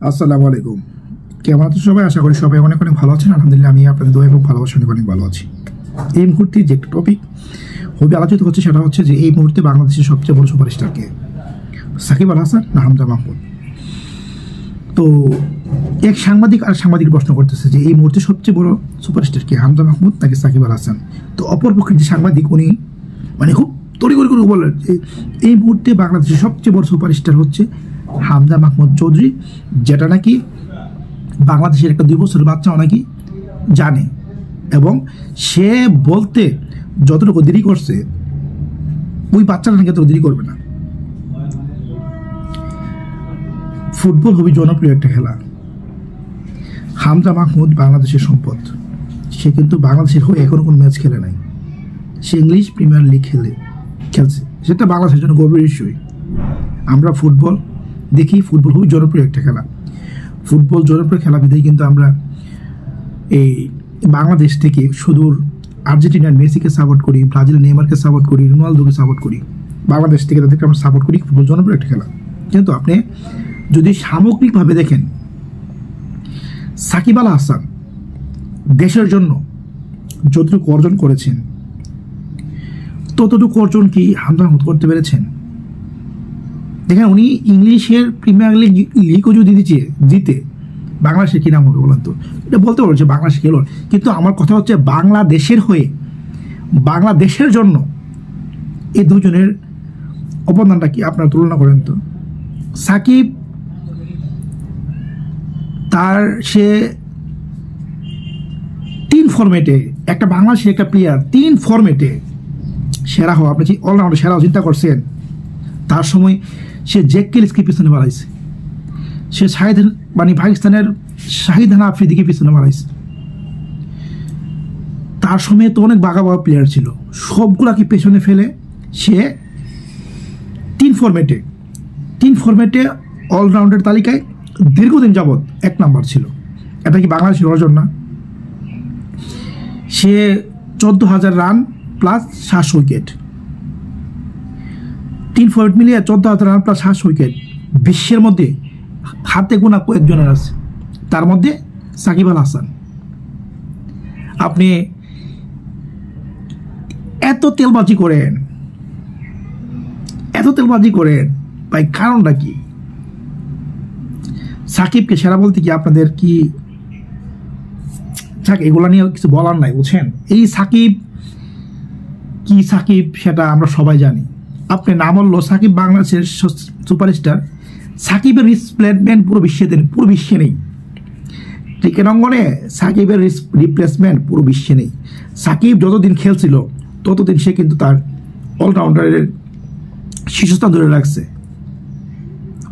আসসালামু আলাইকুম। কেমন আছেন সবাই? আশা করি সবাই অনেক অনেক ভালো আছেন। আলহামদুলিল্লাহ, আমি আপনাদের দোয়া এবং ভালোবাসা অনেক অনেক ভালো আছি। এই মুহূর্তে যে একটা টপিক খুবই আলোচিত হচ্ছে সেটা হচ্ছে যে এই মুহূর্তে বাংলাদেশের সবচেয়ে বড় সুপারস্টার কে, সাকিব আল হাসান না হামজা মাহমুদ? তো এক সাংবাদিক আর সাংবাদিক প্রশ্ন করতেছে যে এই মুহূর্তে সবচেয়ে বড় সুপারস্টার কে, হামজা মাহমুদ নাকি সাকিব আল হাসান? তো অপরপক্ষের যে সাংবাদিক উনি খুব তড়িঘড়ি করে বললেন যে এই মুহূর্তে বাংলাদেশের সবচেয়ে বড় সুপারস্টার হচ্ছে হামজা মাহমুদ চৌধুরী, যেটা নাকি বাংলাদেশের একটা 2 বছরের বাচ্চাও নাকি জানে, এবং সে বলতে যতটুকু দেরি করছে ওই বাচ্চাটা নাকি এতটুকু দেরি করবে না। ফুটবল খুবই জনপ্রিয় একটা খেলা। হামজা মাহমুদ বাংলাদেশের সম্পদ। সে কিন্তু বাংলাদেশের হয়ে এখনো কোনো ম্যাচ খেলে নাই। সে ইংলিশ প্রিমিয়ার লিগ খেলছে, সেটা বাংলাদেশের জন্য গর্বের বিষয়। আমরা ফুটবল দেখি, ফুটবল খুবই জনপ্রিয় একটা খেলা। ফুটবল জনপ্রিয় খেলা বিধায় কিন্তু আমরা এই বাংলাদেশ থেকে সুদূর আর্জেন্টিনার মেসিকে সাপোর্ট করি, ব্রাজিলের নেইমারকে সাপোর্ট করি, রোনালদোকে সাপোর্ট করি। বাংলাদেশ থেকে তাদেরকে আমরা সাপোর্ট করি। ফুটবল জনপ্রিয় একটা খেলা। কিন্তু আপনি যদি সামগ্রিকভাবে দেখেন, সাকিব আল হাসান দেশের জন্য যতটুকু অর্জন করেছেন ততটুকু অর্জন কি হামজা মাহমুদ করতে পেরেছেন? দেখেন, উনি ইংলিশের প্রিমিয়ার লিগও যদি জিতে বাংলাদেশের কি নাম হবে বলেন তো? এটা বলতে পারছে বাংলাদেশ খেলো, কিন্তু আমার কথা হচ্ছে বাংলাদেশের হয়ে, বাংলাদেশের জন্য এই দুজনের অবদানটা কি আপনারা তুলনা করেন তো? সাকিব সে 3 ফরম্যাটে একটা বাংলাদেশের একটা প্লেয়ার 3 ফরম্যাটে সেরা হওয়া, আপনি অলরাউন্ডার সেরা চিন্তা করছেন। তার সময় সে জ্যাক ক্যালিসকে পিছনে বাড়াইছে, সে পাকিস্তানের শাহিদ আফ্রিদিকে পিছনে বাড়াইছে। তার সময় তো অনেক বাঘা প্লেয়ার ছিল, সবগুলাকে পেছনে ফেলে সে 3 ফরম্যাটে অলরাউন্ডার তালিকায় দীর্ঘদিন যাবৎ 1 নাম্বার ছিল। এটা কি বাংলাদেশের অর্জন না? সে 14,000 রান প্লাস 700 উইকেট, 3 ফরম্যাট মিলিয়ে 14,000 রান প্লাস 700 উইকেট বিশ্বের মধ্যে হাতে গোনা কয়েকজনের আছে, তার মধ্যে সাকিব আল হাসান। আপনি এত তেলবাজি করেন ভাই, কারণটা কি? সাকিবকে সেরা বলতে কি আপনাদের কি এগুলা নিয়ে কিছু বলার নাই, বুঝছেন? এই সাকিব সেটা আমরা সবাই জানি। আপনি নাম বললো সাকিব বাংলাদেশের সুপারস্টার, সাকিবের রিপ্লেসমেন্ট পুরো বিশ্বে নেই। ক্রিকেট অঙ্গনে সাকিবের রিপ্লেসমেন্ট পুরো বিশ্বে নেই। সাকিব যতদিন খেলছিল ততদিন সে কিন্তু তার অলরাউন্ডারের শীর্ষস্থান ধরে রাখছে,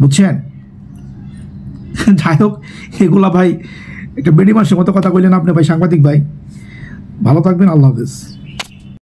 বুঝছেন? যাই হোক, এগুলা ভাই একটা বেডি মাসের মতো কথা কইলেন আপনি ভাই, সাংবাদিক ভাই। ভালো থাকবেন, আল্লাহ হাফেজ।